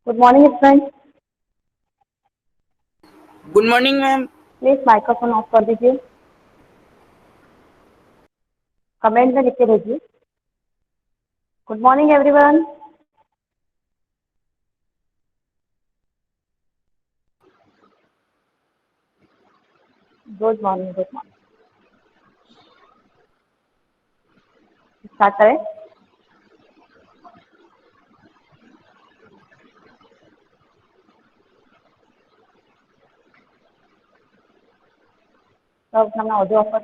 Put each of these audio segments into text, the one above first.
Good morning student. Good morning ma'am. Please microphone of कर दीजिए। Comment में लिख के भेजिए। Good morning everyone. Good morning, good morning. Start करें। तो अपना ऑडियो ऑफ कर।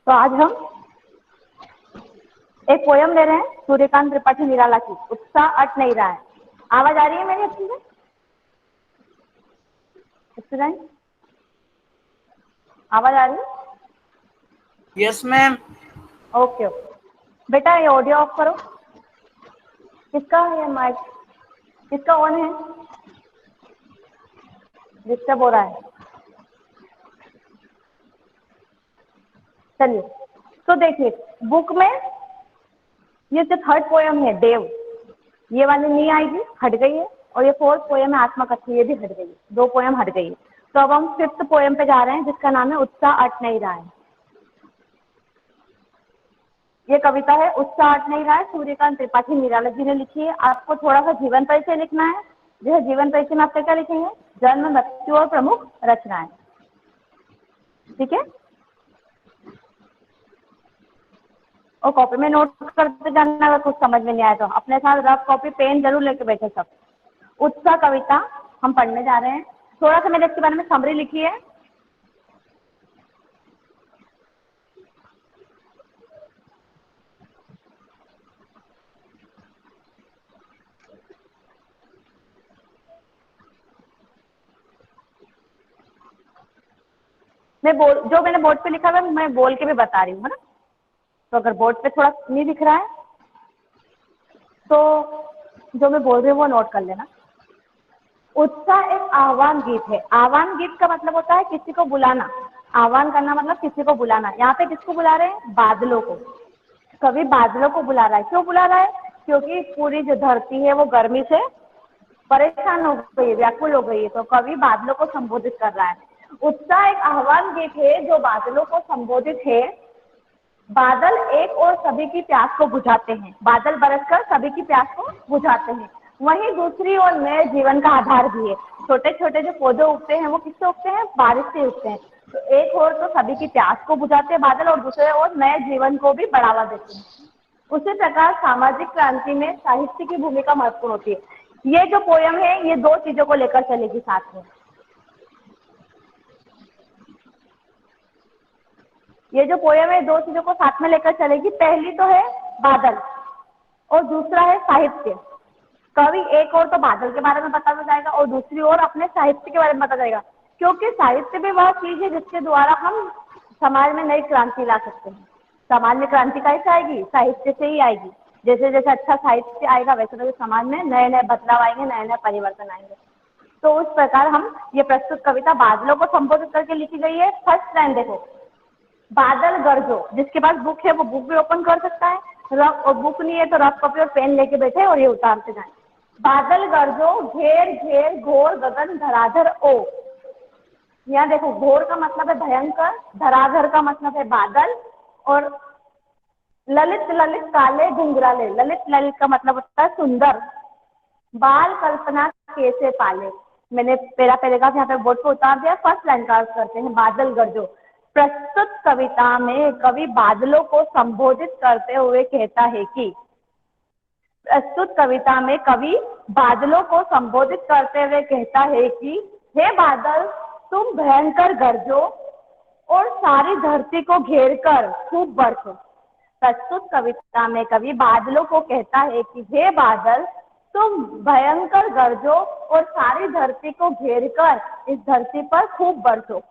तो आज हम एक पोयम ले रहे हैं सूर्यकांत त्रिपाठी निराला की, उत्साह अट नहीं रहा है। आवाज आ रही है मेरी अच्छी से स्टूडेंट? आवाज आ रही है? Yes ma'am. ओके ओके बेटा, ये ऑडियो ऑफ करो। किसका ये माइक किसका ऑन है? डिस्टर्ब हो रहा है। चलिए, तो देखिए बुक में ये जो थर्ड पोयम है देव, ये वाली नहीं आएगी, हट गई है। और ये फोर्थ पोयम है आत्मकथा, ये भी हट गई है। दो पोयम हट गई है। तो अब हम फिफ्थ पोयम पे जा रहे हैं जिसका नाम है उत्साह अट नहीं रहा है। ये कविता है उत्साह अट नहीं रहा है, सूर्यकांत त्रिपाठी निराला जी ने लिखी है। आपको थोड़ा सा जीवन परिचय लिखना है। जो है जीवन परिचय में आप क्या लिखेंगे? जन्म, मृत्यु और प्रमुख रचनाएं। ठीक है, और कॉपी में नोट करते जाना। अगर कुछ समझ में नहीं आया तो अपने साथ रफ कॉपी पेन जरूर लेके बैठे सब। उत्साह कविता हम पढ़ने जा रहे हैं। थोड़ा सा मैंने इसके बारे में समरी लिखी है। जो मैंने बोर्ड पे लिखा हुआ है मैं बोल के भी बता रही हूँ, है ना? तो अगर बोर्ड पे थोड़ा नहीं दिख रहा है तो जो मैं बोल रही हूँ वो नोट कर लेना। उत्साह एक आह्वान गीत है। आह्वान गीत का मतलब होता है किसी को बुलाना। आह्वान करना मतलब किसी को बुलाना। यहाँ पे किसको बुला रहे हैं? बादलों को। कवि बादलों को बुला रहा है। क्यों बुला रहा है? क्योंकि पूरी जो धरती है वो गर्मी से परेशान हो गई है, व्याकुल हो गई है। तो कवि बादलों को संबोधित कर रहा है। उत्साह एक आह्वान गीत है जो बादलों को संबोधित है। बादल एक और सभी की प्यास को बुझाते हैं। बादल बरसकर सभी की प्यास को बुझाते हैं। वहीं दूसरी ओर नए जीवन का आधार भी है। छोटे छोटे जो पौधे उगते हैं वो किससे उगते हैं? बारिश से उगते हैं। तो एक ओर तो सभी की प्यास को बुझाते हैं बादल, और दूसरे ओर नए जीवन को भी बढ़ावा देते हैं। उसी प्रकार सामाजिक क्रांति में साहित्य की भूमिका महत्वपूर्ण होती है। ये जो पोयम है ये दो चीजों को लेकर चलेगी साथ में। ये जो पोयम है दो चीजों को साथ में लेकर चलेगी। पहली तो है बादल और दूसरा है साहित्य। कवि एक और तो बादल के बारे में बताता जाएगा और दूसरी ओर अपने साहित्य के बारे में बताता जाएगा। क्योंकि साहित्य भी वह चीज है जिसके द्वारा हम समाज में नई क्रांति ला सकते हैं। समाज में क्रांति कैसे आएगी? साहित्य से ही आएगी। जैसे जैसे अच्छा साहित्य आएगा वैसे वैसे समाज में नए नए बदलाव आएंगे, नए नए परिवर्तन आएंगे। तो उस प्रकार हम ये प्रस्तुत कविता बादलों को संबोधित करके लिखी गई है। फर्स्ट लाइन देखो, बादल गरजो। जिसके पास बुक है वो बुक भी ओपन कर सकता है, रफ और बुक नहीं है तो रफ कॉपी और पेन लेके बैठे और ये उतारते जाए। बादल गरजो घेर घेर घोर गगन धराधर ओ। यहाँ देखो, घोर का मतलब है भयंकर, धराधर का मतलब है बादल, और ललित ललित काले घुंघराले। ललित ललित का मतलब होता है सुंदर। बाल कल्पना कैसे पाले। मैंने पैराग्राफ यहाँ पे बोर्ड पे उतार दिया। फर्स्ट लाइन का अर्थ करते हैं बादल गरजो। प्रस्तुत कविता में कवि बादलों को संबोधित करते हुए कहता है कि प्रस्तुत कविता में कवि बादलों को संबोधित करते हुए कहता है कि हे बादल, तुम भयंकर गरजो और सारी धरती को घेर कर खूब बरसो। प्रस्तुत कविता में कवि बादलों को कहता है कि हे बादल, तुम भयंकर गरजो और सारी धरती को घेर कर इस धरती पर खूब बरसो।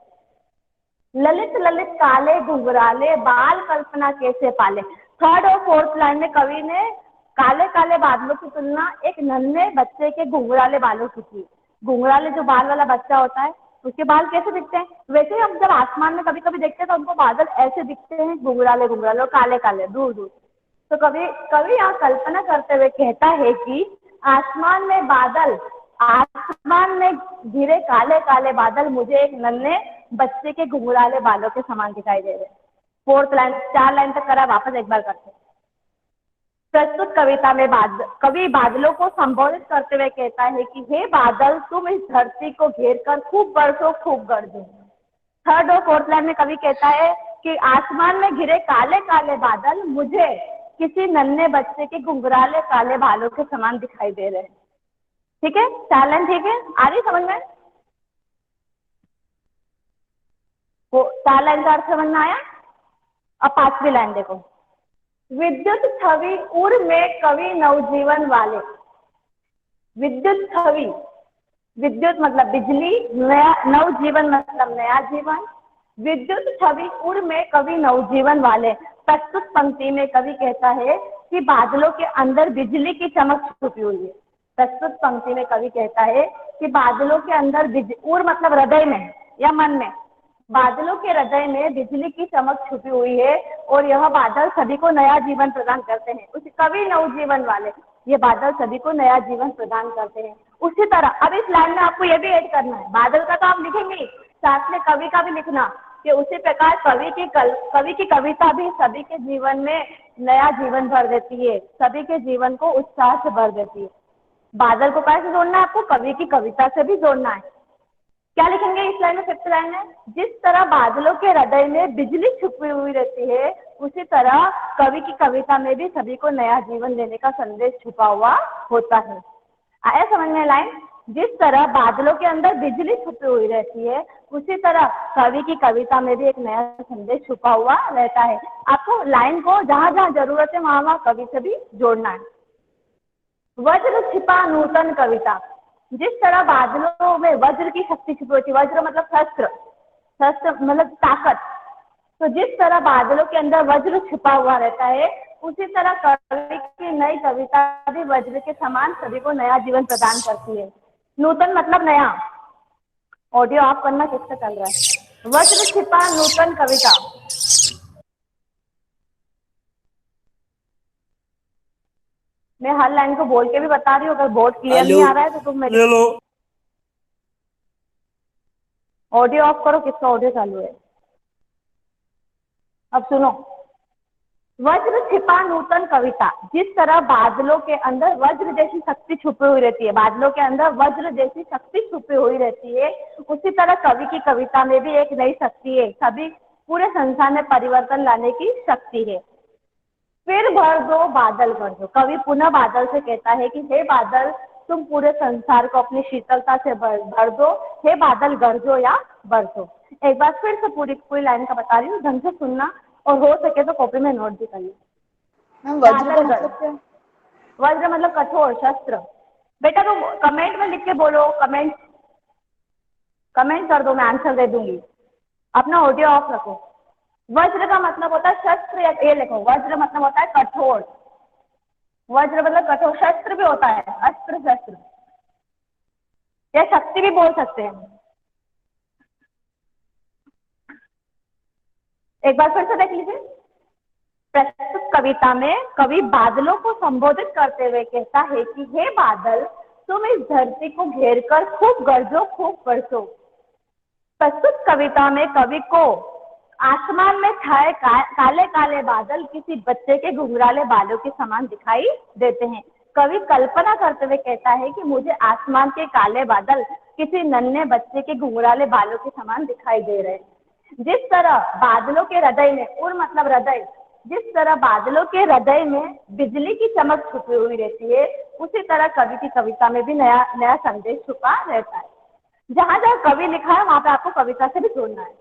ललित ललित काले घुंघराले बाल कल्पना कैसे पाले। थर्ड और फोर्थ लाइन में कवि ने काले काले बादलों की तुलना एक नन्हे बच्चे के घुंघराले बालों की की। घुंघराले जो बाल वाला बच्चा होता है उसके बाल कैसे दिखते हैं? वैसे ही हम जब आसमान में कभी कभी देखते हैं तो हमको बादल ऐसे दिखते हैं, घुंघराले घुंघराले और काले काले दूर दूर। तो कभी कभी यहाँ कल्पना करते हुए कहता है कि आसमान में बादल, आसमान में घिरे काले काले बादल मुझे एक नन्हे बच्चे के घुंघराले बालों के समान दिखाई दे रहे हैं। 4th लाइन, 4 लाइन तक करा, वापस एक बार करते हैं। प्रस्तुत कविता में कवि बादलों को संबोधित करते हुए कहता है कि हे बादल, तुम इस धरती को घेर कर खूब बरसो, खूब गरजो। 3rd और 4th लाइन में कवि कहता है कि आसमान में घिरे काले काले बादल मुझे किसी नन्हे बच्चे के घुंघराले काले बालों के समान दिखाई दे रहे हैं। ठीक है, 4 लाइन ठीक है, आ रही समझ में? वो 4 लाइन का अर्थ समझ में आया? अब 5वीं लाइन देखो। विद्युत छवि उर में कवि नवजीवन वाले। विद्युत छवि, विद्युत मतलब बिजली, नया, नवजीवन मतलब नया जीवन। विद्युत छवि उर में कवि नवजीवन वाले। प्रस्तुत पंक्ति में कवि कहता है कि बादलों के अंदर बिजली की चमक छुपी हुई है। प्रस्तुत पंक्ति में कवि कहता है कि बादलों के अंदर उर मतलब हृदय में या मन में, बादलों के हृदय में बिजली की चमक छुपी हुई है और यह बादल सभी को नया जीवन प्रदान करते हैं। उस कवि नवजीवन वाले, ये बादल सभी को नया जीवन प्रदान करते हैं। उसी तरह अब इस लाइन में आपको ये भी ऐड करना है, बादल का तो आप लिखेंगे, साथ में कवि का भी लिखना कि उसी प्रकार कवि की कविता भी सभी के जीवन में नया जीवन भर देती है, सभी के जीवन को उत्साह से भर देती है। बादल को कैसे जोड़ना है आपको? कवि की कविता से भी जोड़ना है। क्या लिखेंगे इस लाइन में? 5th लाइन में, जिस तरह बादलों के हृदय में बिजली छुपी हुई रहती है उसी तरह कवि की कविता में भी सभी को नया जीवन देने का संदेश छुपा हुआ होता है। आया समझ में लाइन? जिस तरह बादलों के अंदर बिजली छुपी हुई रहती है उसी तरह कवि की कविता में भी एक नया संदेश छुपा हुआ रहता है। आपको लाइन को जहां जहां जरूरत है वहां वहां कवि से भी जोड़ना है। वज्र छिपा नूतन कविता। जिस तरह बादलों में वज्र की शक्ति छुपी होती है, वज्र मतलब शस्त्र, शस्त्र मतलब ताकत, तो जिस तरह बादलों के अंदर वज्र छुपा हुआ रहता है उसी तरह कवि की नई कविता भी वज्र के समान सभी को नया जीवन प्रदान करती है। नूतन मतलब नया। ऑडियो ऑफ करना किसका चल रहा है? वज्र छिपा नूतन कविता। मैं हर लाइन को बोल के भी बता रही हूँ, अगर बोर्ड क्लियर नहीं आ रहा है तो तुम मेरे ऑडियो ऑफ करो। किसका ऑडियो चालू है? अब सुनो। वज्र छिपा नूतन कविता। जिस तरह बादलों के अंदर वज्र जैसी शक्ति छुपी हुई रहती है, बादलों के अंदर वज्र जैसी शक्ति छुपी हुई रहती है, उसी तरह कवि की कविता में भी एक नई शक्ति है, सभी पूरे संसार में परिवर्तन लाने की शक्ति है। फिर भर दो बादल भर दो। कवि पुनः बादल से कहता है कि हे बादल, तुम पूरे संसार को अपनी शीतलता से भर दो। हे बादल गरजो या बरसो। एक बार फिर से पूरी लाइन का बता रही हूँ, ढंग से सुनना और हो सके तो कॉपी में नोट भी कर लो। वज्र का मतलब क्या? वज्र मतलब कठोर शस्त्र। बेटा तुम कमेंट में लिख के बोलो, कमेंट कर दो, मैं आंसर दे दूंगी। अपना ऑडियो ऑफ रखो। वज्र का मतलब होता है शस्त्र, या ये लिखो, वज्र मतलब होता है कठोर। वज्र मतलब कठोर, शस्त्र भी होता है, अस्त्र शस्त्र या शक्ति भी बोल सकते हैं। एक बार फिर से देख लीजिए। प्रस्तुत कविता में कवि बादलों को संबोधित करते हुए कहता है कि हे बादल, तुम इस धरती को घेर कर खूब गरजो, खूब बरसो। प्रस्तुत कविता में कवि को आसमान में छाए काले काले बादल किसी बच्चे के घुंघराले बालों के समान दिखाई देते हैं। कवि कल्पना करते हुए कहता है कि मुझे आसमान के काले बादल किसी नन्हे बच्चे के घुंघराले बालों के समान दिखाई दे रहे हैं। जिस तरह बादलों के हृदय में, उर मतलब हृदय, जिस तरह बादलों के हृदय में बिजली की चमक छुपी हुई रहती है उसी तरह कवि की कविता में भी नया नया संदेश छुपा रहता है। जहां जहां कवि लिखा है वहां पे आपको कविता से भी जोड़ना है।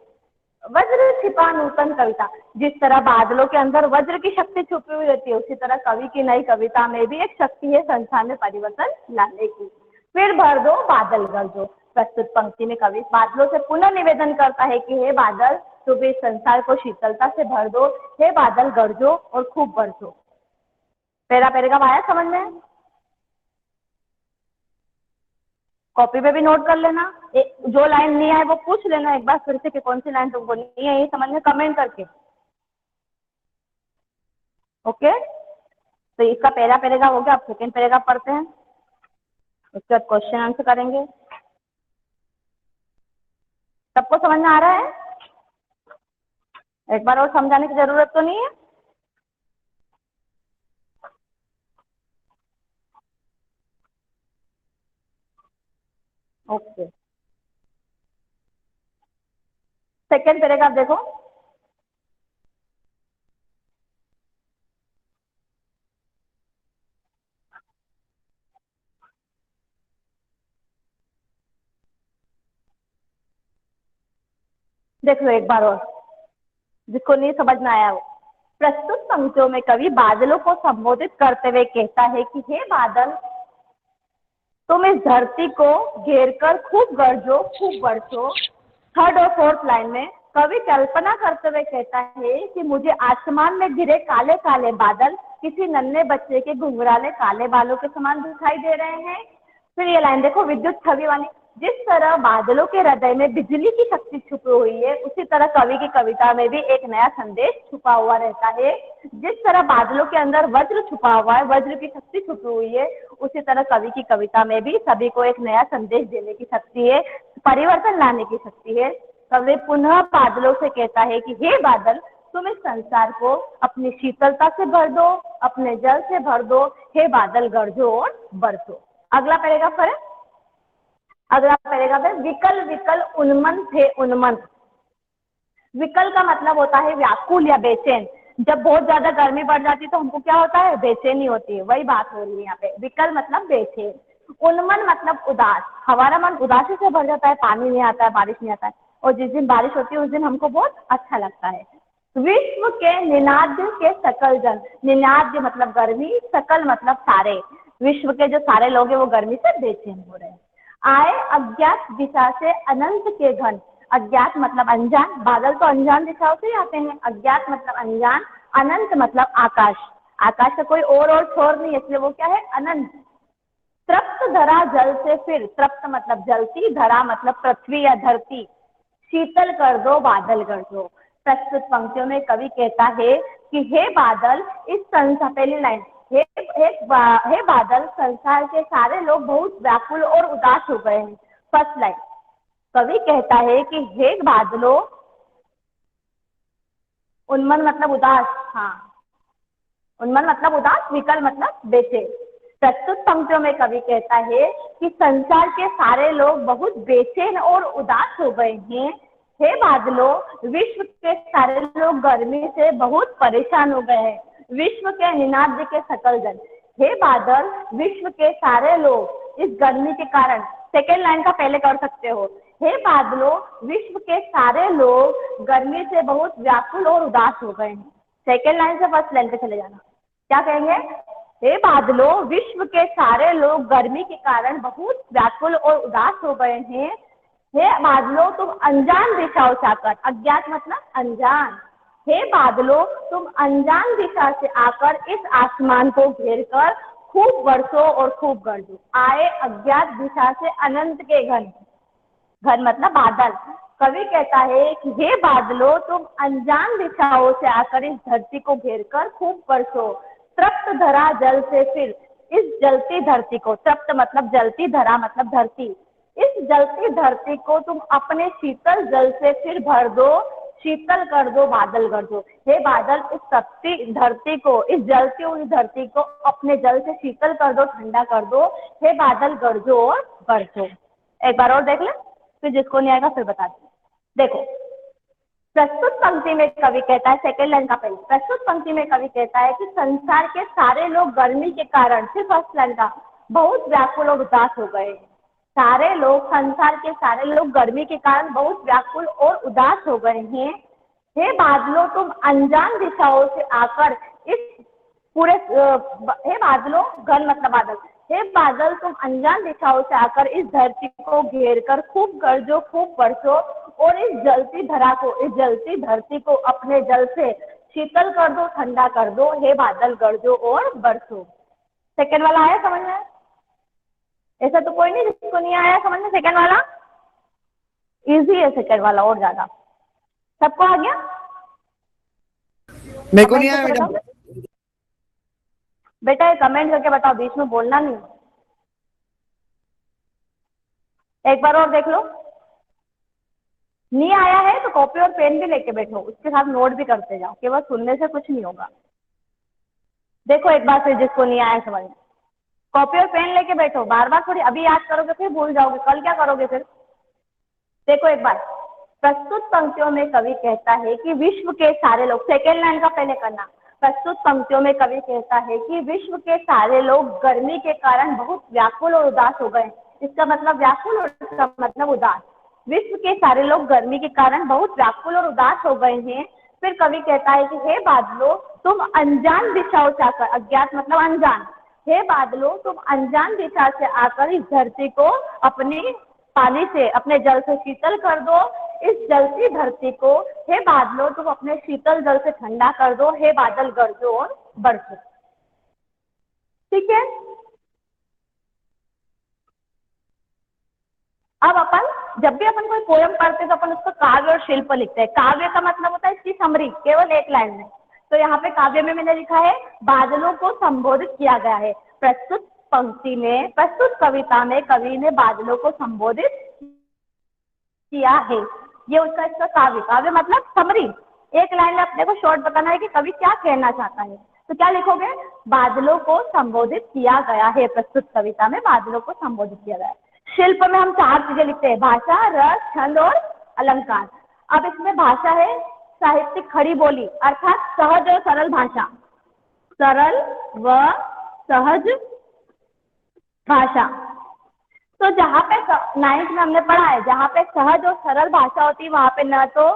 वज्र छिपा नूतन कविता। जिस तरह बादलों के अंदर वज्र की शक्ति छुपी हुई रहती है उसी तरह कवि की नई कविता में भी एक शक्ति है संसार में परिवर्तन लाने की। फिर भर दो बादल गरजो। प्रस्तुत पंक्ति में कवि बादलों से पुनः निवेदन करता है कि हे बादल, तुम इस संसार को शीतलता से भर दो। हे बादल गरजो और खूब बरसो। पैरा पैराग्राफ आया समझ में? कॉपी पे भी नोट कर लेना, जो लाइन नहीं आए वो पूछ लेना एक बार फिर से कि कौन सी लाइन तुमको नहीं है ये समझ में, कमेंट करके। ओके, तो इसका पहला पैराग्राफ हो गया। आप सेकेंड पैराग्राफ पढ़ते हैं, उसके बाद क्वेश्चन आंसर करेंगे। सबको समझ में आ रहा है? एक बार और समझाने की जरूरत तो नहीं है? ओके, सेकेंड पैराग्राफ देखो। देख लो एक बार और, जिसको नहीं समझ में आया वो। प्रस्तुत पंक्तियों में कवि बादलों को संबोधित करते हुए कहता है कि हे बादल, तुम इस धरती को घेर कर खूब गरजो, खूब बरसो। थर्ड और फोर्थ लाइन में कवि कल्पना करते हुए कहता है कि मुझे आसमान में घिरे काले काले बादल किसी नन्हे बच्चे के घुंघराले काले बालों के समान दिखाई दे रहे हैं। फिर ये लाइन देखो, विद्युत छवि वाली। जिस तरह बादलों के हृदय में बिजली की शक्ति छुपी हुई है, उसी तरह कवि की कविता में भी एक नया संदेश छुपा हुआ रहता है। जिस तरह बादलों के अंदर वज्र छुपा हुआ है, वज्र की शक्ति छुपी हुई है, उसी तरह कवि की कविता में भी सभी को एक नया संदेश देने की शक्ति है, परिवर्तन लाने की शक्ति है। कवि पुनः बादलों से कहता है कि हे बादल, तुम इस संसार को अपनी शीतलता से भर दो, अपने जल से भर दो। हे बादल, गरजो और बरसो। अगला पैराग्राफ करें। अगला पैराग्राफ है, विकल विकल उन्मन थे उन्मन। विकल का मतलब होता है व्याकुल या बेचैन। जब बहुत ज्यादा गर्मी बढ़ जाती है तो हमको क्या होता है, बेचैनी होती है, वही बात हो रही है यहाँ पे। विकल मतलब बेचैन, उन्मन मतलब उदास। हमारा मन उदासी से भर जाता है, पानी नहीं आता है, बारिश नहीं आता है, और जिस दिन बारिश होती है उस दिन हमको बहुत अच्छा लगता है। विश्व के निनाद्य के सकल जन, निनाद्य मतलब गर्मी, सकल मतलब सारे। विश्व के जो सारे लोग हैं वो गर्मी से बेचैन हो रहे हैं। आए अज्ञात दिशा से अनंत के घन, अज्ञात मतलब अनजान, बादल तो अनजान दिशाओं से ही आते हैं। अज्ञात मतलब अनजान, अनंत मतलब आकाश, आकाश का कोई और छोर नहीं, इसलिए वो क्या है, अनंत। तृप्त धरा जल से फिर, तृप्त मतलब जलती, धरा मतलब पृथ्वी या धरती। शीतल कर दो, बादल कर दो। प्रस्तुत पंक्तियों में कवि कहता है कि हे बादल, इस संसार, पहली लाइन, हे बादल, संसार के सारे लोग बहुत व्याकुल और उदास हो गए हैं। फर्स्ट लाइन, कवि कहता है कि हे बादलों, उन्मन मतलब उदास, हाँ, उन्मन मतलब उदास, विकल मतलब बेचैन। प्रस्तुत पंक्तियों में कवि कहता है कि संसार के सारे लोग बहुत बेचैन और उदास हो गए हैं। हे बादलों, विश्व के सारे लोग गर्मी से बहुत परेशान हो गए हैं। विश्व के निनाद्य के सकल जन, हे बादल, विश्व के सारे लोग इस गर्मी के कारण, सेकेंड लाइन का पहले कर सकते हो, हे बादलों, विश्व के सारे लोग गर्मी से बहुत व्याकुल और उदास हो गए हैं। सेकेंड लाइन से फर्स्ट लाइन पे चले जाना, क्या कहेंगे, हे बादलों, विश्व के सारे लोग गर्मी के कारण बहुत व्याकुल और उदास हो गए हैं। हे बादलों, तुम अनजान दिशाओं से आकर, अज्ञात मतलब अनजान, हे बादलों, तुम अनजान दिशा से आकर इस आसमान को घेर कर खूब बरसो और खूब गरजो। आए अज्ञात दिशा से अनंत के घन, घन मतलब बादल। कवि कहता है कि हे बादलों, तुम अनजान दिशाओं से आकर इस धरती को घेर कर खूब बरसो। तृप्त धरा जल से फिर, इस जलती धरती को, तृप्त मतलब जलती, धरा मतलब धरती, इस जलती धरती को तुम अपने शीतल जल से फिर भर दो, शीतल कर दो, बादल कर दो। हे बादल, इस तपती धरती को, इस जलती हुई धरती को अपने जल से शीतल कर दो, ठंडा कर दो। हे बादल, गरजो और बरसो। एक बार और देख ले, फिर जिसको नहीं आएगा फिर बता दो। देखो, प्रस्तुत पंक्ति में कवि कहता है, सेकेंड लाइन का पहले, प्रस्तुत पंक्ति में कवि कहता है कि संसार के सारे लोग गर्मी के कारण, फिर फर्स्ट लाइन का, बहुत व्याकुल और उदास हो गए। सारे लोग, संसार के सारे लोग गर्मी के कारण बहुत व्याकुल और उदास हो गए हैं। हे बादलों, तुम अनजान दिशाओं से आकर इस पूरे, हे बादलों, घन मतलब बादल, हे बादल, तुम अनजान दिशाओं से आकर इस धरती को घेर कर खूब गरजो, खूब बरसो, और इस जलती धरा को, इस जलती धरती को अपने जल से शीतल कर दो, ठंडा कर दो, हे बादल गरजो और बरसो। सेकंड वाला आया समझ में? ऐसा तो कोई नहीं जिसको नहीं आया समझ में सेकंड वाला। इजी है सेकंड वाला और ज्यादा। सबको आ गया? मेरे को नहीं आया मैडम। बेटा ये कमेंट करके बताओ, बीच में बोलना नहीं। एक बार और देख लो। नहीं आया है तो कॉपी और पेन भी लेके बैठो, उसके साथ नोट भी करते जाओ, केवल सुनने से कुछ नहीं होगा। देखो एक बार फिर जिसको नहीं आया समझ में, कॉपी और पेन लेके बैठो, बार बार थोड़ी अभी याद करोगे फिर भूल जाओगे, कल क्या करोगे फिर। देखो एक बार, प्रस्तुत पंक्तियों में कवि कहता है कि विश्व के सारे लोग, सेकेंड लाइन का पहले करना। प्रस्तुत पंक्तियों में कवि कहता है कि विश्व के सारे लोग गर्मी के कारण बहुत व्याकुल और उदास हो गए। इसका मतलब व्याकुल और इसका मतलब उदास। विश्व के सारे लोग गर्मी के कारण बहुत व्याकुल और उदास हो गए हैं। फिर कवि कहता है कि हे बादलों तुम अनजान दिशाओं से आकर, अज्ञात मतलब अनजान, हे बादलों तुम अनजान दिशा से आकर इस धरती को अपनी पानी से, अपने जल से शीतल कर दो। इस जलती धरती को हे बादलों तुम अपने शीतल जल से ठंडा कर दो, हे बादल गरजो और बरसो। ठीक है, अब अपन जब भी अपन कोई पोयम पढ़ते तो अपन उसको काव्य और शिल्प लिखते हैं। काव्य का मतलब होता है इसकी समरी केवल एक लाइन में। तो यहाँ पे काव्य में मैंने लिखा है बादलों को संबोधित किया गया है। प्रस्तुत पंक्ति में, प्रस्तुत कविता में कवि ने बादलों को संबोधित किया है। ये उसका इसका काव्य, काव्य मतलब समरी, एक लाइन में अपने को शॉर्ट बताना है कि कवि क्या कहना चाहता है। तो क्या लिखोगे, बादलों को संबोधित किया गया है, प्रस्तुत कविता में बादलों को संबोधित किया गया है। शिल्प में हम चार चीजें लिखते हैं, भाषा, रस, छंद और अलंकार। अब इसमें भाषा है साहित्यिक खड़ी बोली, अर्थात सहज और सरल भाषा, सरल व सहज भाषा। तो जहाँ पे 9th में हमने पढ़ा है, जहाँ पे सहज और सरल भाषा होती है वहाँ पे न तो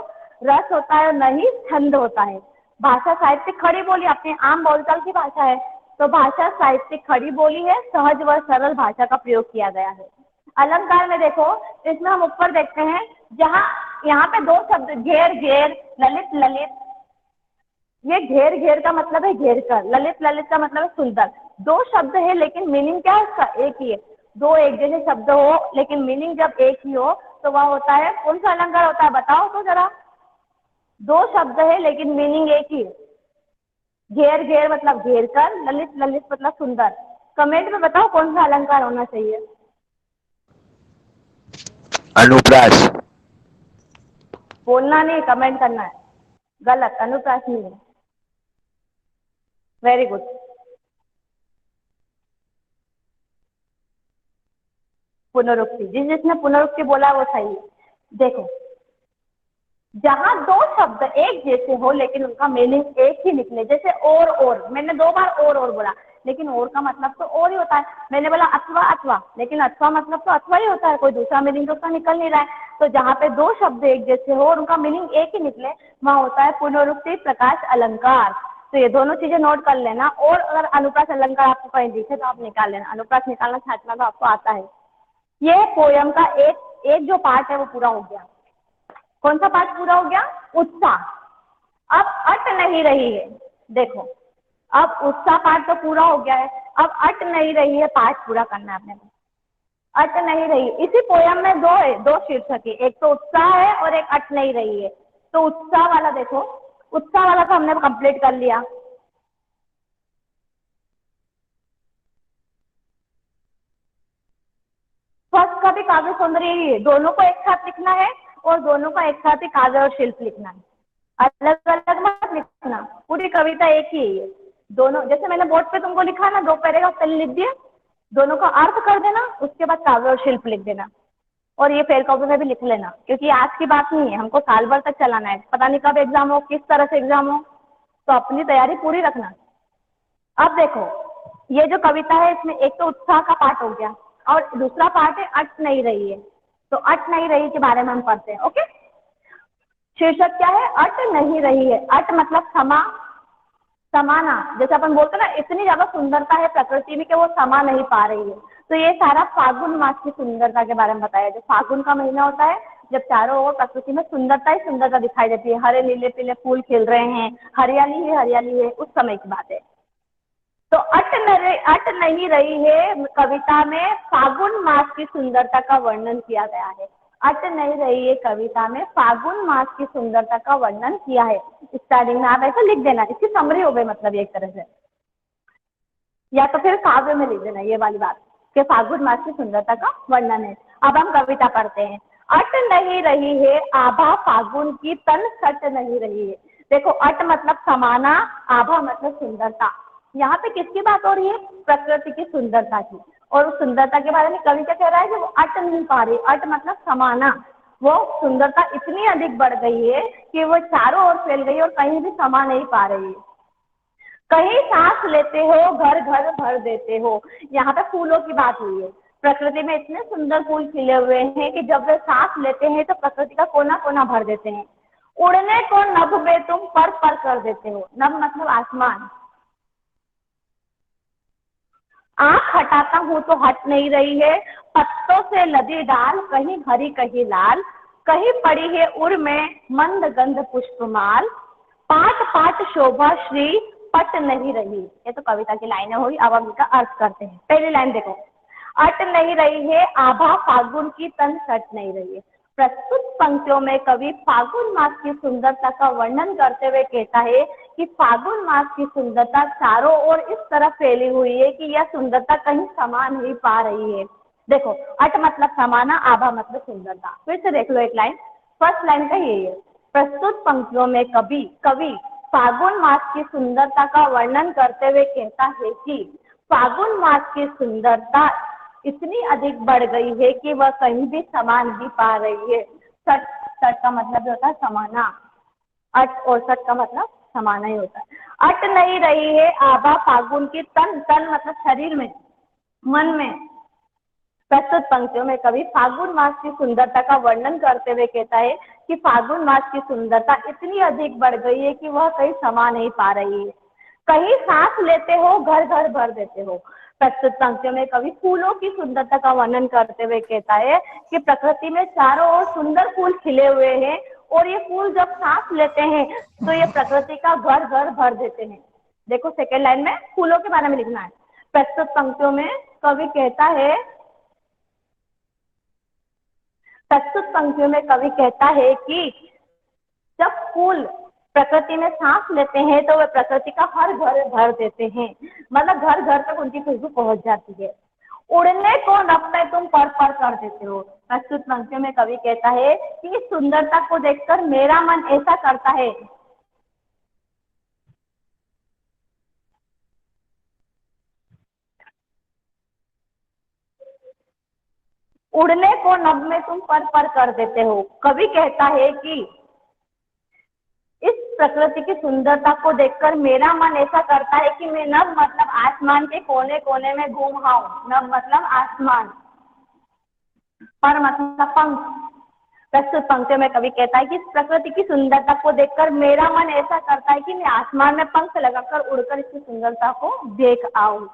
रस होता है और न ही छंद होता है। भाषा साहित्यिक खड़ी बोली अपने आम बोलचाल की भाषा है, तो भाषा साहित्यिक खड़ी बोली है, सहज व सरल भाषा का प्रयोग किया गया है। अलंकार में देखो, इसमें हम ऊपर देखते हैं, जहाँ यहाँ पे दो शब्द घेर घेर, ललित ललित, ये घेर घेर का मतलब है घेर कर, ललित ललित का मतलब है सुंदर। दो शब्द है लेकिन मीनिंग क्या है उसका, एक ही है। दो एक जैसे शब्द हो लेकिन मीनिंग जब एक ही हो तो वह होता है, कौन सा अलंकार होता है बताओ तो जरा। दो शब्द है लेकिन मीनिंग एक ही है। घेर घेर मतलब घेर कर, ललित ललित मतलब सुंदर। कमेंट में बताओ कौन सा अलंकार होना चाहिए। अनुप्रास। बोलना नहीं, कमेंट करना है। गलत, अनुप्रास नहीं है। Very good. पुनरुक्ति, जिसने पुनरुक्ति बोला वो सही है। देखो, जहां दो शब्द एक जैसे हो लेकिन उनका मीनिंग एक ही निकले, जैसे और, मैंने 2 बार और बोला लेकिन और का मतलब तो और ही होता है। मैंने बोला अथवा अथवा, लेकिन अथवा मतलब तो अथवा ही होता है, कोई दूसरा मीनिंग तो उसका निकल नहीं रहा है। तो जहाँ पे दो शब्द एक जैसे हो और उनका मीनिंग एक ही निकले वहाँ होता है पुनरुक्ति, प्रकाश, अलंकार। तो ये दोनों चीजें नोट कर लेना। और अगर अनुप्रास अलंकार आपको कहीं दिखे तो आप निकाल लेना। अनुप्रास निकालना छाटना तो आपको आता है। ये पोयम का एक जो पार्ट है वो पूरा हो गया। कौन सा पार्ट पूरा हो गया, उत्साह। अब अट नहीं रही है, देखो अब उत्साह पार्ट तो पूरा हो गया है, अब अट नहीं रही है पार्ट पूरा करना है अपने को। अट नहीं रही, इसी पोयम में दो है, दो शीर्षक है, एक तो उत्साह है और एक अट नहीं रही है। तो उत्साह वाला देखो, उत्साह वाला तो हमने कंप्लीट कर लिया। फर्स्ट का भी काव्य सौंदर्य ही है, दोनों को एक साथ लिखना है और दोनों का एक साथ ही काव्य और शिल्प लिखना है, अलग अलग मत लिखना। पूरी कविता एक ही है ये। दोनों जैसे मैंने बोर्ड पे तुमको लिखा ना, 2 पैराग्राफ पहले लिख दिया, दोनों का अर्थ कर देना, उसके बाद काव्य और शिल्प लिख देना। और ये फेयर कॉपी में भी लिख लेना, क्योंकि आज की बात नहीं है, हमको साल भर तक चलाना है, पता नहीं कब एग्जाम हो, किस तरह से एग्जाम हो, तो अपनी तैयारी पूरी रखना। अब देखो, ये जो कविता है इसमें एक तो उत्साह का पार्ट हो गया और दूसरा पार्ट है अट नहीं रही है। तो अट नहीं रही के बारे में हम पढ़ते हैं। ओके, शीर्षक क्या है, अट नहीं रही है। अट मतलब समा, समाना, जैसे अपन बोलते ना इतनी ज्यादा सुंदरता है प्रकृति में कि वो समा नहीं पा रही है। तो ये सारा फागुन मास की सुंदरता के बारे में बताया। जो फागुन का महीना होता है जब चारों ओर प्रकृति में सुंदरता ही सुंदरता दिखाई देती है, हरे नीले पीले फूल खिल रहे हैं, हरियाली ही हरियाली है, उस समय की बात है। तो अट नहीं रही है कविता में फागुन मास की सुंदरता का वर्णन किया गया है। अट नहीं रही है कविता में फागुन मास की सुंदरता का वर्णन किया है। स्टार्टिंग में आप ऐसा लिख देना, इसकी समरी हो गई मतलब एक तरह से, या तो फिर काव्य में लिख देना ये वाली बात कि फागुन मास की सुंदरता का वर्णन है। अब हम कविता पढ़ते हैं। अट नहीं रही है आभा फागुन की तन सट नहीं रही है। देखो अट मतलब समाना, आभा मतलब सुंदरता। यहाँ पे किसकी बात हो रही है? प्रकृति की सुंदरता की। और उस सुंदरता के बारे में कवि क्या कह रहा है कि वो अट नहीं पा रही। अट मतलब समाना, वो सुंदरता इतनी अधिक बढ़ गई है कि वो चारों ओर फैल गई और कहीं भी समा नहीं पा रही है। कहीं सांस लेते हो घर घर भर देते हो। यहाँ पे फूलों की बात हुई है। प्रकृति में इतने सुंदर फूल खिले हुए हैं कि जब वे सांस लेते हैं तो प्रकृति का कोना कोना भर देते हैं। उड़ने को नभ में तुम पर कर देते हो। नभ मतलब आसमान। आंख हटाता हूं तो हट नहीं रही है, पत्तों से लदी डाल, कहीं हरी कहीं लाल, कहीं पड़ी है उर में मंद गंध पुष्पमाल, पाट पाट शोभा श्री पट नहीं रही। ये तो कविता की लाइनें हुई। अब हम इसका अर्थ करते हैं। पहली लाइन देखो, अट नहीं रही है आभा फागुन की तन सट नहीं रही है। प्रस्तुत पंक्तियों में कवि फागुन मास की सुंदरता का वर्णन करते हुए कहता है कि फागुन मास की सुंदरता चारों ओर इस तरह फैली हुई है कि यह सुंदरता कहीं समा नहीं पा रही है। देखो अट मतलब समाना, आभा मतलब सुंदरता। फिर से देख लो एक लाइन, फर्स्ट लाइन का यही है। प्रस्तुत पंक्तियों में कवि फागुन मास की सुंदरता का वर्णन करते हुए कहता है कि फागुन मास की सुंदरता इतनी अधिक बढ़ गई है कि वह कहीं भी समा नहीं पा रही है। सट, सट का मतलब होता है समाना। अट और सट का मतलब समाना ही होता है। अट नहीं रही है आभा फागुन की तन, तन मतलब शरीर में, मन में। प्रस्तुत पंक्तियों में कवि फागुन मास की सुंदरता का वर्णन करते हुए कहता है कि फागुन मास की सुंदरता इतनी अधिक बढ़ गई है कि वह कहीं समा नहीं पा रही है। कहीं सांस लेते हो घर घर भर देते हो। प्रस्तुत पंक्तियों में कवि फूलों की सुंदरता का वर्णन करते हुए कहता है कि प्रकृति में चारों ओर सुंदर फूल खिले हुए हैं और ये फूल जब सांस लेते हैं तो ये प्रकृति का घर घर भर देते हैं। देखो सेकेंड लाइन में फूलों के बारे में लिखना है। प्रस्तुत पंक्तियों में कवि कहता है, प्रस्तुत पंक्तियों में कवि कहता है कि जब फूल प्रकृति में सांस लेते हैं तो वे प्रकृति का हर घर भर देते हैं, मतलब घर घर तक उनकी खुशबू पहुंच जाती है। उड़ने को नभ में तुम पर कर देते हो। प्रस्तुत पंक्तियों में कवि कहता है कि इस सुंदरता को देखकर मेरा मन ऐसा करता है, उड़ने को नभ में तुम पर कर देते हो। कवि कहता है कि इस प्रकृति की सुंदरता को देखकर मेरा मन ऐसा करता है कि मैं नभ मतलब आसमान के कोने कोने में घूम आऊं। नभ मतलब आसमान, पर मतलब पंख। प्रस्तुत पंक्तियों में कवि कहता है कि इस प्रकृति की सुंदरता को देखकर मेरा मन ऐसा करता है कि मैं आसमान में पंख लगाकर उड़कर इसकी सुंदरता को देख आऊं।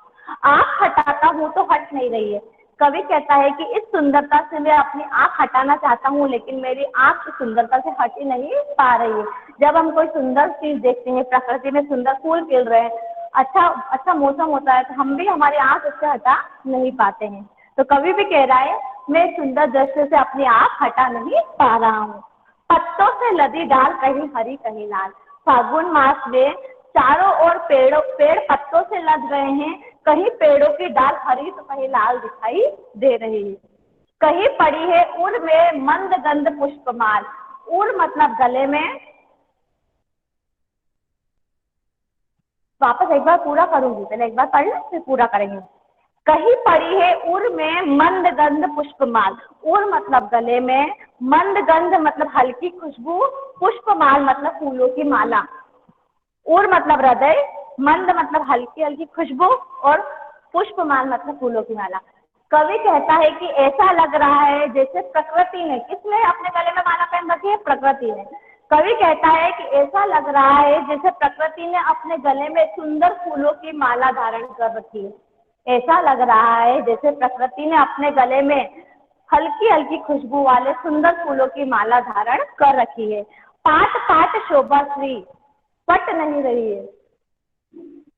आंख हटाता हूं तो हट नहीं रही है। कवि कहता है कि इस सुंदरता से मैं अपनी आंख हटाना चाहता हूँ लेकिन मेरी आंख इस सुंदरता से हट ही नहीं पा रही है। जब हम कोई सुंदर चीज देखते हैं, प्रकृति में सुंदर फूल खिल रहे हैं, अच्छा मौसम होता है, तो हम भी हमारी आंख उससे हटा नहीं पाते हैं। तो कवि भी कह रहा है मैं सुंदर दृश्य से अपनी आंख हटा नहीं पा रहा हूँ। पत्तों से लदी डाल, कहीं हरी कहीं लाल। फागुन मास में चारों ओर पेड़ पत्तों से लद गए हैं। कहीं पेड़ों की डाल हरी तो कहीं लाल दिखाई दे रही है। कहीं पड़ी है उर में मंद गंध पुष्पमाल। उर मतलब गले में, वापस एक बार पूरा करूंगी, पहले एक बार पढ़ लो फिर पूरा करेंगे। कहीं पड़ी है उर में मंद गंध पुष्पमाल। उर मतलब गले में, मंद गंध मतलब हल्की खुशबू, पुष्पमाल मतलब फूलों की माला। उर मतलब हृदय, मंद मतलब हल्की हल्की खुशबू और पुष्पमाल मतलब फूलों की माला। कवि कहता है कि ऐसा लग रहा है जैसे प्रकृति ने, किसने अपने गले में माला पहन रखी है? प्रकृति ने। कवि कहता है कि ऐसा लग रहा है जैसे प्रकृति ने अपने गले में सुंदर फूलों की माला धारण कर रखी है। ऐसा लग रहा है जैसे प्रकृति ने अपने गले में हल्की हल्की खुशबू वाले सुंदर फूलों की माला धारण कर रखी है। पाट पाट शोभा श्री, पट नहीं रही है।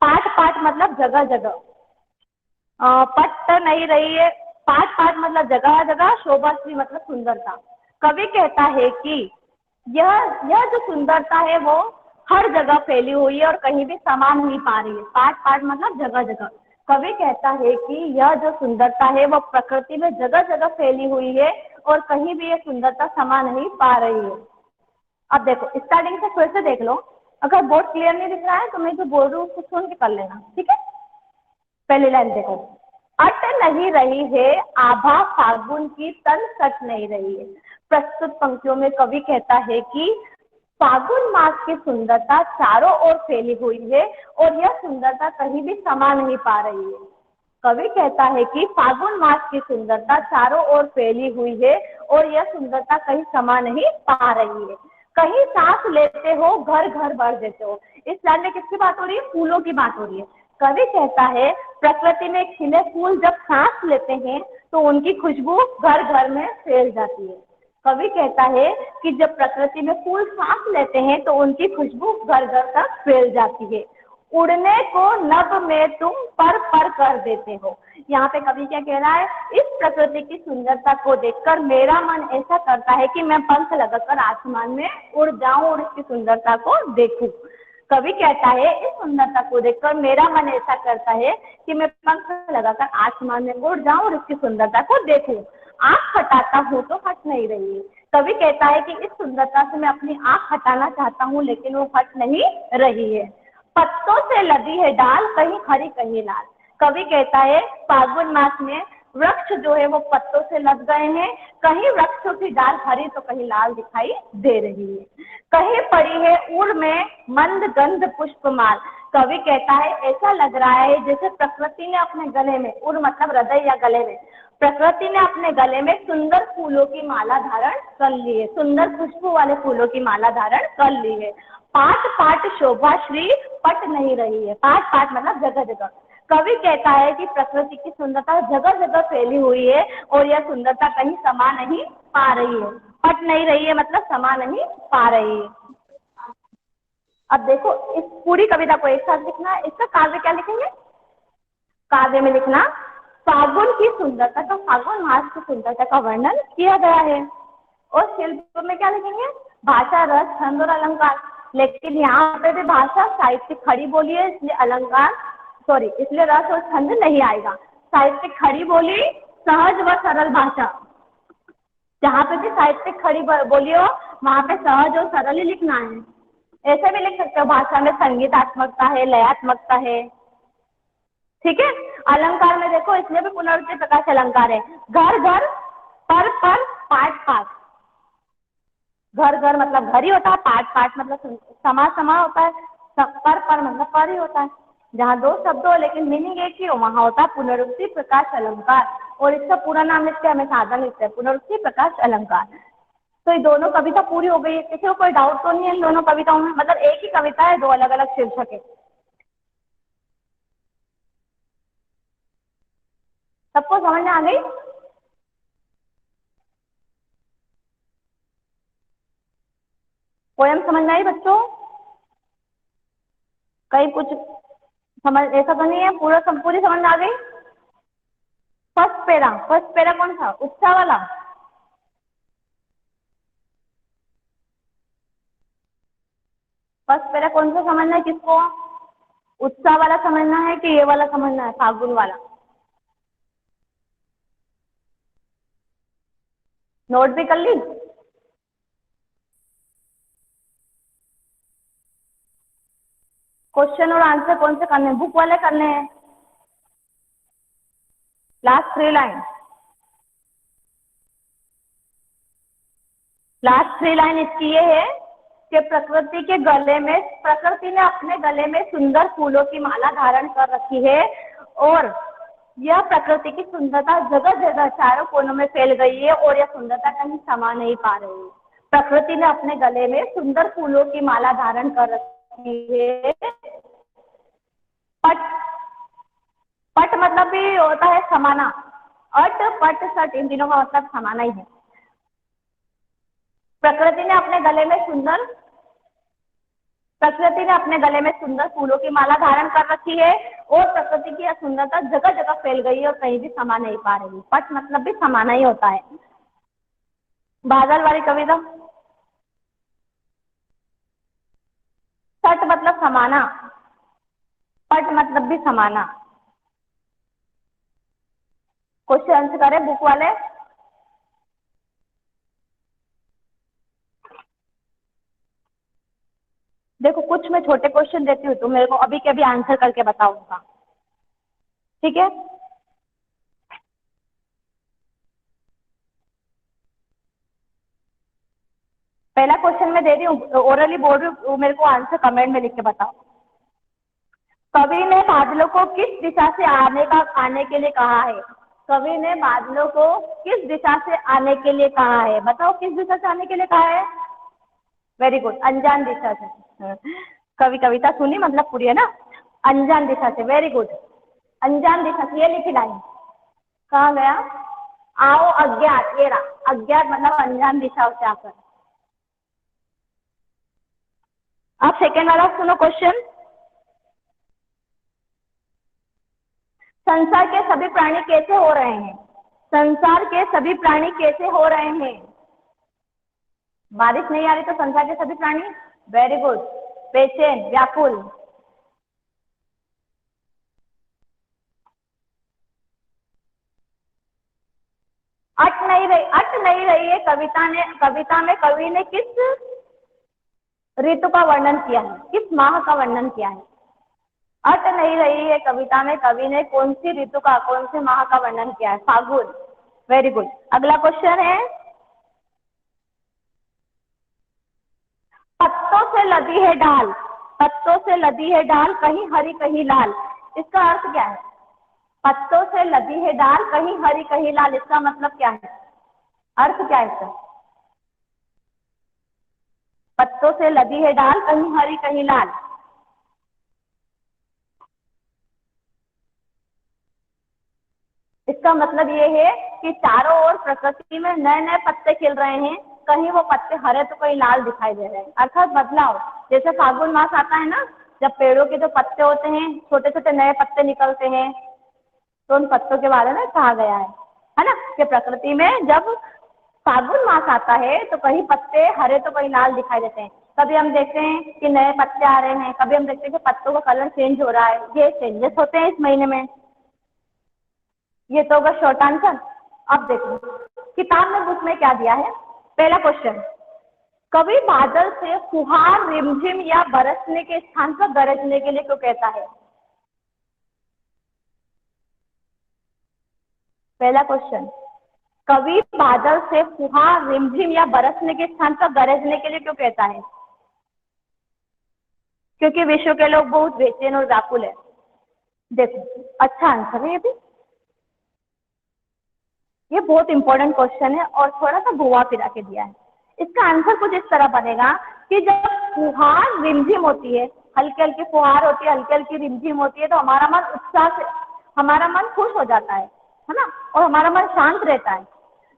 पाट पाट मतलब जगह जगह, पट नहीं रही है। पाट पाट मतलब जगह जगह, शोभाश्री मतलब सुंदरता। कवि कहता है कि यह जो सुंदरता है वो हर जगह फैली हुई है और कहीं भी समा नहीं पा रही है। पाट पाट मतलब जगह जगह। कवि कहता है कि यह जो सुंदरता है वो प्रकृति में जगह जगह फैली हुई है और कहीं भी ये सुंदरता समा नहीं पा रही है। अब देखो स्टार्टिंग से फिर से देख लो, अगर बोर्ड क्लियर नहीं दिख रहा है तो मैं जो बोल रही हूँ उसको सुन के कर लेना, ठीक है। पहली लाइन देखो, अट नहीं रही है आभा फागुन की, तन सट नहीं रही है। प्रस्तुत पंक्तियों में कवि कहता है कि फागुन मास की सुंदरता चारों ओर फैली हुई है और यह सुंदरता कहीं भी समा नहीं पा रही है। कवि कहता है कि फागुन मास की सुंदरता चारों ओर फैली हुई है और यह सुंदरता कहीं समा नहीं पा रही है। कहीं सांस लेते हो घर घर भर देते हो। इस लाइन में किसकी बात हो रही है? फूलों की बात हो रही है। कवि कहता है प्रकृति में खिले फूल जब सांस लेते हैं तो उनकी खुशबू घर घर में फैल जाती है। कवि कहता है कि जब प्रकृति में फूल सांस लेते हैं तो उनकी खुशबू घर घर तक फैल जाती है। उड़ने को नभ में तुम पर कर देते हो। यहाँ पे कवि क्या कह रहा है? इस प्रकृति की सुंदरता को देखकर मेरा मन ऐसा करता है कि मैं पंख लगाकर आसमान में उड़ जाऊं और इसकी सुंदरता को देखूं। कवि कहता है इस सुंदरता को देखकर मेरा मन ऐसा करता है कि मैं पंख लगाकर आसमान में उड़ जाऊं और इसकी सुंदरता को देखूं। आंख हटाता हूँ तो हट नहीं रही है। कवि कहता है कि इस सुंदरता से मैं अपनी आंख हटाना चाहता हूँ लेकिन वो हट नहीं रही है। पत्तों से लदी है डाल, कहीं हरी कहीं लाल। कवि कहता है फागुन मास में वृक्ष जो है वो पत्तों से लद गए हैं, कहीं वृक्षों की डाल हरी तो कहीं लाल दिखाई दे रही है। कहीं पड़ी है उड़ में मंद गंध पुष्पमाल। कवि कहता है ऐसा लग रहा है जैसे प्रकृति ने अपने गले में, उड़ मतलब हृदय या गले में, प्रकृति ने अपने गले में सुंदर फूलों की माला धारण कर ली है, सुंदर खुशबू वाले फूलों की माला धारण कर ली है। पाट पाट शोभा श्री, पट नहीं रही है। पाट पाट मतलब जगह जगह। कवि कहता है कि प्रकृति की सुंदरता जगह जगह फैली हुई है और यह सुंदरता कहीं समा नहीं पा रही है। पट नहीं रही है मतलब समा नहीं पा रही है। अब देखो इस पूरी कविता को एक साथ लिखना है। इसका काव्य क्या लिखेंगे? काव्य में लिखना फागुन की सुंदरता का, फागुन मास की सुंदरता का वर्णन किया गया है। और शिल्प में क्या लिखेंगे? भाषा, रस, छंद और अलंकार। लेकिन यहाँ पे भी भाषा साहित्य खड़ी बोली है इसलिए अलंकार इसलिए रस और छंद नहीं आएगा। साहित्य खड़ी बोली, सहज व सरल भाषा। जहाँ पे भी साहित्य खड़ी बोली हो वहाँ पे सहज और सरल ही लिखना है। ऐसे भी लिख सकते हो भाषा में संगीतात्मकता है, लयात्मकता है, ठीक है। अलंकार में देखो इसमें भी पुनरुक्ति प्रकाश अलंकार है। घर घर, पर पाट पाट। घर घर मतलब घर ही होता है, पाट पाट मतलब समा समा होता है, पर मतलब पर ही होता है। जहाँ दो शब्द हो लेकिन मीनिंग एक ही हो वहाँ होता है पुनरुक्ति प्रकाश अलंकार। और इसका पूरा नाम लिखते हैं, हमें साधा लिखते हैं, पुनरुक्ति प्रकाश अलंकार। तो ये दोनों कविता पूरी हो गई है। किसी को कोई डाउट तो नहीं है इन दोनों कविताओं में? मतलब एक ही कविता है, दो अलग अलग शीर्षक है। सबको समझ में आ गई? पोयम समझ में आई बच्चों? कहीं कुछ समझ ऐसा तो नहीं है? पूरी समझ में आ गई? फर्स्ट पैरा कौन था? उत्साह वाला। फर्स्ट पैरा कौन सा समझना है किसको? उत्साह वाला समझना है कि ये वाला समझना है, फागुन वाला? नोट भी कर ली? क्वेश्चन और आंसर कौन से करने हैं? बुक वाले करने हैं। लास्ट 3 लाइन, लास्ट 3 लाइन इसकी ये है कि प्रकृति ने अपने गले में सुंदर फूलों की माला धारण कर रखी है और यह प्रकृति की सुंदरता जगह जगह चारों कोनों में फैल गई है और यह सुंदरता कहीं समा नहीं पा रही है। प्रकृति ने अपने गले में सुंदर फूलों की माला धारण कर रखी है। पट, पट मतलब भी होता है समाना। अट पट सट इन तीनों का मतलब समाना ही है। प्रकृति ने अपने गले में सुंदर फूलों की माला धारण कर रखी है और प्रकृति की यह सुंदरता जगह जगह फैल गई है और कहीं भी समा नहीं पा रही। पट मतलब भी समाना ही होता है। बादल वाली कविता। सट मतलब समाना, पट मतलब भी समाना। क्वेश्चन आंसर करें बुक वाले। देखो कुछ मैं छोटे क्वेश्चन देती हूँ, तुम मेरे को अभी के अभी आंसर करके बताऊंगा, ठीक है। पहला क्वेश्चन मैं दे रही हूँ, ओरली बोल रही हूँ, मेरे को आंसर कमेंट में लिख के बताओ। कवि ने बादलों को किस दिशा से आने के लिए कहा है? कवि ने बादलों को किस दिशा से आने के लिए कहा है? बताओ किस दिशा से आने के लिए कहा है? वेरी गुड, अनजान दिशा से। कविता सुनी मतलब पूरी है ना। अनजान दिशा से, वेरी गुड। अनजान दिशा से, ये लिखी लाइन कहाँ गया? आओ अज्ञात, ये रहा अज्ञात मतलब अनजान दिशा से आकर। अब सेकेंड वाला सुनो क्वेश्चन। संसार के सभी प्राणी कैसे हो रहे हैं? संसार के सभी प्राणी कैसे हो रहे हैं? बारिश नहीं आ रही तो संसार के सभी प्राणी, वेरी गुड, बेचैन, व्याकुल। अट नहीं रही है कविता में कवि ने किस ऋतु का वर्णन किया है? किस माह का वर्णन किया है? अट नहीं रही है कविता में कवि ने कौन सी ऋतु का, कौन से माह का वर्णन किया है? फागुन, वेरी गुड। अगला क्वेश्चन है, पत्तों से लदी है डाल, पत्तों से लदी है डाल कहीं हरी कहीं लाल, इसका अर्थ क्या है? पत्तों से लदी है डाल कहीं हरी कहीं लाल, इसका मतलब क्या है? अर्थ क्या है इसका? पत्तों से लदी है डाल कहीं हरी कहीं लाल। इसका मतलब ये है कि चारों ओर प्रकृति में नए नए पत्ते खिल रहे हैं, कहीं वो पत्ते हरे तो कहीं लाल दिखाई दे रहे हैं, अर्थात बदलाव। जैसे फागुन मास आता है ना, जब पेड़ों के जो पत्ते होते हैं छोटे छोटे नए पत्ते निकलते हैं, तो उन पत्तों के बारे में कहा गया है ना, कि प्रकृति में जब फागुन मास आता है तो कहीं पत्ते हरे तो कहीं लाल दिखाई देते हैं। कभी हम देखते हैं कि नए पत्ते आ रहे हैं, कभी हम देखते हैं कि पत्तों का कलर चेंज हो रहा है, ये चेंजेस होते हैं इस महीने में। ये तो होगा शॉर्ट आंसर। अब देखो किताब में बुक में क्या दिया है। पहला क्वेश्चन, कवि बादल से फुहार रिमझिम या बरसने के स्थान पर गरजने के लिए क्यों कहता है? पहला क्वेश्चन, कवि बादल से फुहार रिमझिम या बरसने के स्थान पर गरजने के लिए क्यों कहता है? क्योंकि विश्व के लोग बहुत बेचैन और व्याकुल है। देखो अच्छा आंसर है ये भी, ये बहुत इंपॉर्टेंट क्वेश्चन है और थोड़ा सा घुमा फिरा के दिया है। इसका आंसर कुछ इस तरह बनेगा कि जब फुहार रिमझिम होती है, हल्की हल्की फुहार होती है, हल्की हल्की रिमझिम होती है, तो हमारा मन उत्साह से, हमारा मन खुश हो जाता है ना, और हमारा मन शांत रहता है।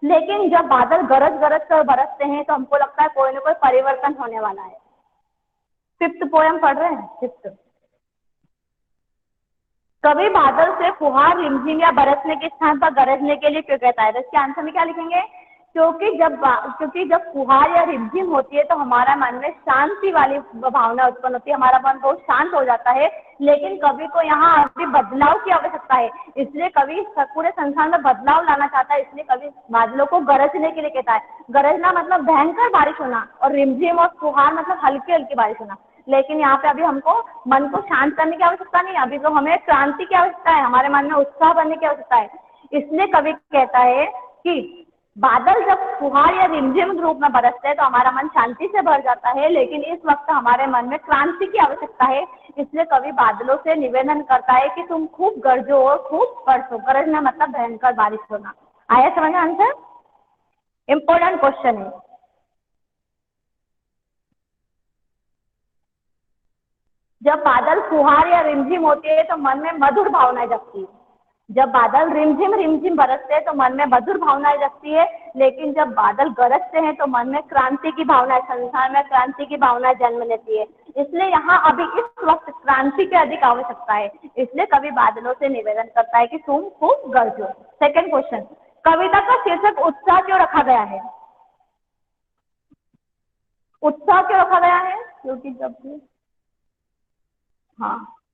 लेकिन जब बादल गरज गरज कर बरसते हैं तो हमको लगता है कोई ना कोई परिवर्तन होने वाला है। फिफ्थ पोयम पढ़ रहे हैं, फिफ्थ। कवि बादल से फुहार रिमझिम या बरसने के स्थान पर गरजने के लिए क्यों कहता है? तो इसके आंसर में क्या लिखेंगे? क्योंकि जब फुहार या रिमझिम होती है तो हमारा मन में शांति वाली भावना उत्पन्न होती है, हमारा मन बहुत शांत हो जाता है। लेकिन कवि को यहाँ अभी बदलाव की आवश्यकता है, इसलिए कवि पूरे संसार में बदलाव लाना चाहता है, इसलिए कवि बादलों को गरजने के लिए कहता है। गरजना मतलब भयंकर बारिश होना, और रिमझिम और फुहार मतलब हल्की हल्की बारिश होना। लेकिन यहाँ पे अभी हमको मन को शांत करने की आवश्यकता नहीं है, अभी तो हमें क्रांति की आवश्यकता है, हमारे मन में उत्साह बनने की आवश्यकता है। इसलिए कवि कहता है कि बादल जब फुहार या रिमझिम रूप में बरसते हैं तो हमारा मन शांति से भर जाता है, लेकिन इस वक्त हमारे मन में क्रांति की आवश्यकता है। इसलिए कवि बादलों से निवेदन करता है कि तुम खूब गरजो और खूब बरसो। गरजना मतलब भयंकर बारिश होना। आया समझ में आंसर? इंपॉर्टेंट क्वेश्चन है। जब बादल फुहार या रिमझिम होती है तो मन में मधुर भावनाएं जगती है। जब बादल रिमझिम बरसते हैं तो मन में मधुर भावनाएं जगती है, लेकिन जब बादल गरजते हैं तो मन में क्रांति की भावना, संसार में क्रांति की भावना जन्म लेती है। इसलिए यहाँ अभी इस वक्त क्रांति की अधिक आवश्यकता है, इसलिए कवि बादलों से निवेदन करता है कि तुम खूब गरजो। सेकेंड क्वेश्चन, कविता का शीर्षक उत्साह क्यों रखा गया है? उत्साह क्यों रखा गया है?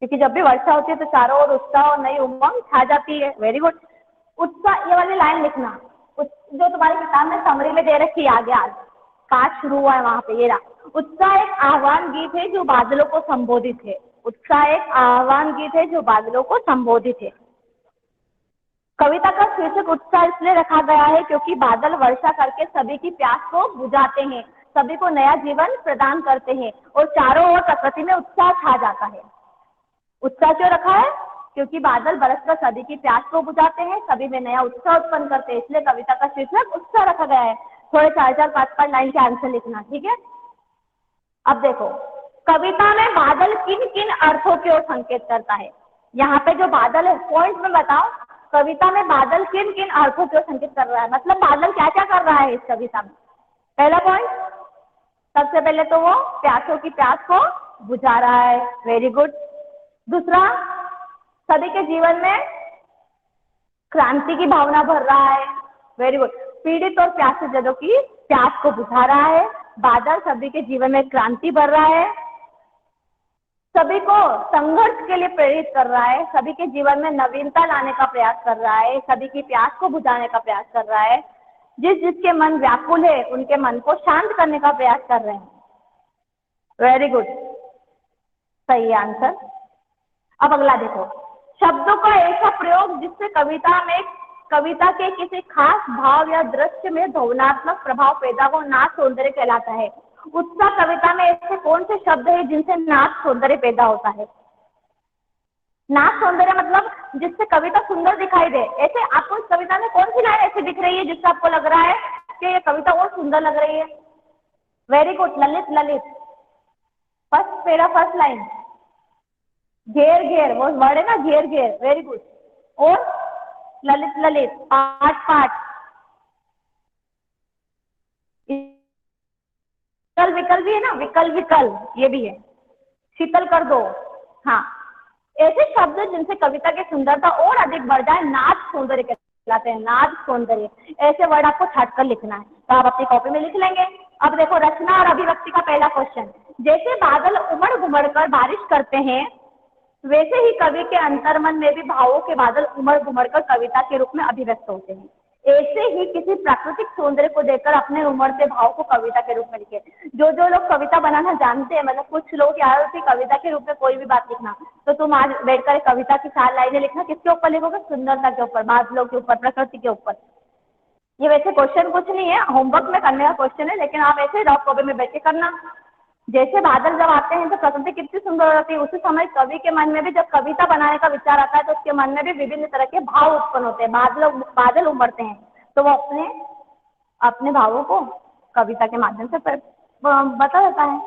क्योंकि जब भी वर्षा होती है तो चारों ओर उत्साह और नई उमंग छा जाती है। Very good. उत्साह, ये वाली लाइन लिखना, जो तुम्हारी किताब में समरी में दे रखी है आगे, आज पाठ शुरू हुआ है वहां पे, ये रहा। उत्साह एक आह्वान गीत है जो बादलों को संबोधित है। उत्साह एक आह्वान गीत है जो बादलों को संबोधित है। कविता का शीर्षक उत्साह इसलिए रखा गया है क्योंकि बादल वर्षा करके सभी की प्यास को बुझाते हैं, सभी को नया जीवन प्रदान करते हैं और चारों ओर प्रकृति में उत्साह छा जाता है। उत्साह क्यों रखा है? क्योंकि बादल बरसकर सभी की प्यास को बुझाते हैं, सभी में नया उत्साह उत्पन्न करते हैं, इसलिए कविता का शीर्षक उत्साह रखा गया है। थोड़े 4-4, 5-5 लाइन के आंसर लिखना, ठीक है। अब देखो, कविता में बादल किन किन अर्थों की ओर संकेत करता है? यहाँ पे जो बादल है, पॉइंट में बताओ, कविता में बादल किन किन अर्थों की ओर संकेत कर रहा है, मतलब बादल क्या क्या कर रहा है इस कविता में? पहला पॉइंट, सबसे पहले तो वो प्यासों की प्यास को बुझा रहा है। Very good. दूसरा, सभी के जीवन में क्रांति की भावना भर रहा है। Very good. पीड़ित और प्यासे जनों की प्यास को बुझा रहा है। बादल सभी के जीवन में क्रांति भर रहा है, सभी को संघर्ष के लिए प्रेरित कर रहा है, सभी के जीवन में नवीनता लाने का प्रयास कर रहा है, सभी की प्यास को बुझाने का प्रयास कर रहा है। जिसके मन व्याकुल है उनके मन को शांत करने का प्रयास कर रहे हैं। वेरी गुड, सही आंसर। अब अगला देखो, शब्दों का ऐसा प्रयोग जिससे कविता के किसी खास भाव या दृश्य में भावनात्मक प्रभाव पैदा हो, नाच सौंदर्य कहलाता है। उत्साह कविता में ऐसे कौन से शब्द है जिनसे नाच सौंदर्य पैदा होता है? नाच सौंदर्य मतलब जिससे कविता सुंदर दिखाई दे। ऐसे आपको इस कविता में कौन सी लाइन ऐसी दिख रही है जिससे आपको लग रहा है कि ये कविता और सुंदर लग रही है? Very good, Lalit. फर्स्ट पेरा, फर्स्ट लाइन, घेर, वो वर्ड है ना, घेर। Very good. और ललित, पाठ। विकल भी है ना, विकल, ये भी है। शीतल कर दो। हाँ, ऐसे शब्द जिनसे कविता की सुंदरता और अधिक बढ़ जाए नाच सौंदर्य कहलाते हैं। नाच सौंदर्य, ऐसे वर्ड आपको छाट कर लिखना है, तो आप अपनी कॉपी में लिख लेंगे। अब देखो, रचना और अभिव्यक्ति का पहला क्वेश्चन, जैसे बादल उमड़ घुमड़ कर बारिश करते हैं, वैसे ही कवि के अंतर्मन में भी भावों के बादल उमड़ घुमड़ कर कविता के रूप में अभिव्यक्त होते हैं। ऐसे ही किसी प्राकृतिक सौंदर्य को देखकर अपने उमड़ते भाव को कविता के रूप में लिखे। जो लोग कविता बनाना जानते हैं, मतलब कुछ लोग यार होती कविता के रूप में कोई भी बात लिखना, तो तुम आज बैठकर कविता की 4 लाइनें लिखना, किसके ऊपर लिखोगे? सुंदरता के ऊपर, बादलों के ऊपर, प्रकृति के ऊपर। ये वैसे क्वेश्चन कुछ नहीं है, होमवर्क में करने का क्वेश्चन है, लेकिन आप ऐसे रफ कॉपी में बैठ के करना। जैसे बादल जब आते हैं तो प्रकृति कितनी सुंदर होती है, उसी समय कवि के मन में भी जब कविता बनाने का विचार आता है तो उसके मन में भी विभिन्न तरह के भाव उत्पन्न होते हैं। बादल उमड़ते हैं तो वो अपने भावों को कविता के माध्यम से बता देता है।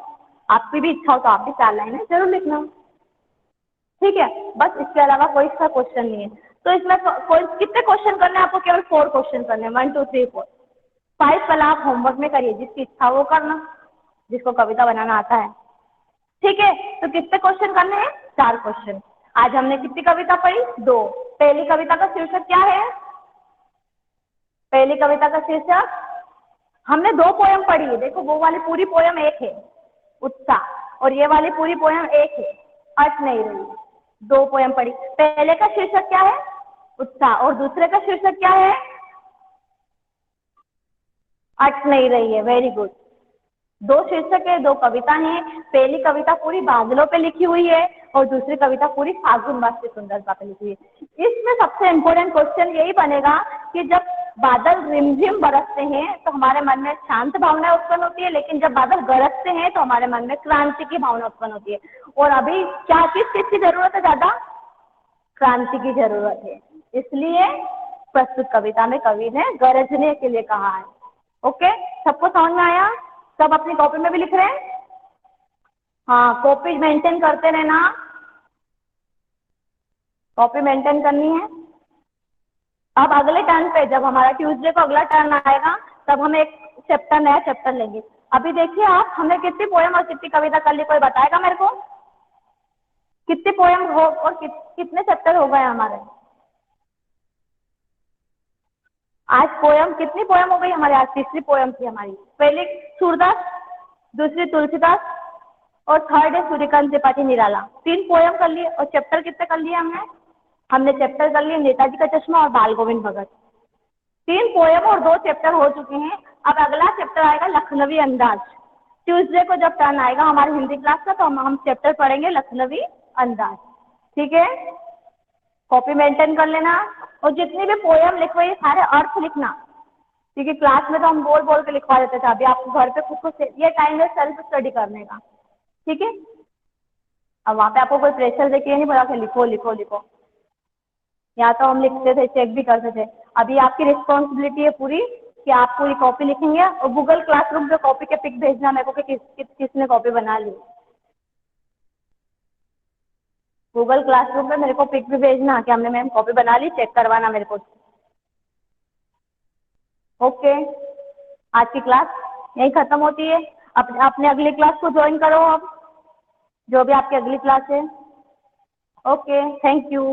आपकी भी इच्छा हो तो आप भी 4 लाइनें जरूर लिखना, ठीक है। बस इसके अलावा कोई इसका क्वेश्चन नहीं है। तो इसमें कितने क्वेश्चन करने हैं आपको? केवल 4 क्वेश्चन करने हैं, 1 2 3 4 5 कल आप होमवर्क में करिए, जिसकी इच्छा वो करना, जिसको कविता बनाना आता है, ठीक है। तो कितने क्वेश्चन करने हैं? 4 क्वेश्चन। आज हमने कितनी कविता पढ़ी? 2। पहली कविता का शीर्षक क्या है? पहली कविता का शीर्षक, हमने 2 पोयम पढ़ी है। देखो, वो वाली पूरी पोयम एक है उत्साह, और ये वाली पूरी पोयम एक है, अट नहीं रही। 2 पोयम पढ़ी। पहले का शीर्षक क्या है? उत्साह, और दूसरे का शीर्षक क्या है? अट नहीं रही है। Very good. 2 शीर्षक है, 2 कविता हैं। पहली कविता पूरी बादलों पे लिखी हुई है और दूसरी कविता पूरी फागुन मास की सुंदरता पे लिखी हुई है। इसमें सबसे इम्पोर्टेंट क्वेश्चन यही बनेगा कि जब बादल रिमझिम बरसते हैं तो हमारे मन में शांत भावना उत्पन्न होती है, लेकिन जब बादल गरजते हैं तो हमारे मन में क्रांति की भावना उत्पन्न होती है। और अभी क्या किस चीज की जरूरत है? ज्यादा क्रांति की जरूरत है, इसलिए प्रस्तुत कविता में कवि ने गरजने के लिए कहा है। ओके, सबको समझ में आया? सब अपनी कॉपी में भी लिख रहे हैं? हाँ, कॉपी मेंटेन करते रहना, कॉपी मेंटेन करनी है। अब अगले टर्न पे जब हमारा ट्यूसडे को अगला टर्न आएगा तब हम एक चैप्टर नया चैप्टर लेंगे। अभी देखिए आप, हमने कितनी पोयम और कितनी कविता कर ली, कोई बताएगा मेरे को? कितनी पोयम हो और कितने चैप्टर हो गए हमारे? आज पोयम कितनी पोयम हो गई हमारी? आज तीसरी पोयम थी हमारी। पहली सूरदास, दूसरी तुलसीदास और थर्ड है सूर्यकांत त्रिपाठी निराला। 3 पोयम कर लिए। और चैप्टर कितने कर लिए हमने? हमने चैप्टर कर लिए नेताजी का चश्मा और बाल गोविंद भगत। 3 पोयम और 2 चैप्टर हो चुके हैं। अब अगला चैप्टर आएगा लखनवी अंदाज। ट्यूसडे को जब टर्न आएगा हमारी हिंदी क्लास का तो हम चैप्टर पढ़ेंगे लखनवी अंदाज। ठीक है, कॉपी मेंटेन कर लेना और जितनी भी पोयम लिखो ये सारे अर्थ लिखना, क्योंकि क्लास में तो हम बोल बोल के लिखवा देते थे। अभी आपको घर पे खुद को ये टाइम है सेल्फ स्टडी करने का। ठीक है, अब वहाँ पे आपको कोई प्रेशर देके ये नहीं बोला कि लिखो लिखो लिखो। यहाँ तो हम लिखते थे, चेक भी करते थे। अभी आपकी रिस्पॉन्सिबिलिटी है पूरी कि आप पूरी कॉपी लिखेंगे और गूगल क्लासरूम पे कॉपी के पिक भेजना मेरे को कि किसने कॉपी बना ली। गूगल क्लासरूम पे मेरे को पिक भी भेजना कि हमने मैम कॉपी बना ली, चेक करवाना मेरे को। ओके, आज की क्लास यही खत्म होती है। अपने अगली क्लास को ज्वाइन करो अब, जो भी आपकी अगली क्लास है। Okay, thank you.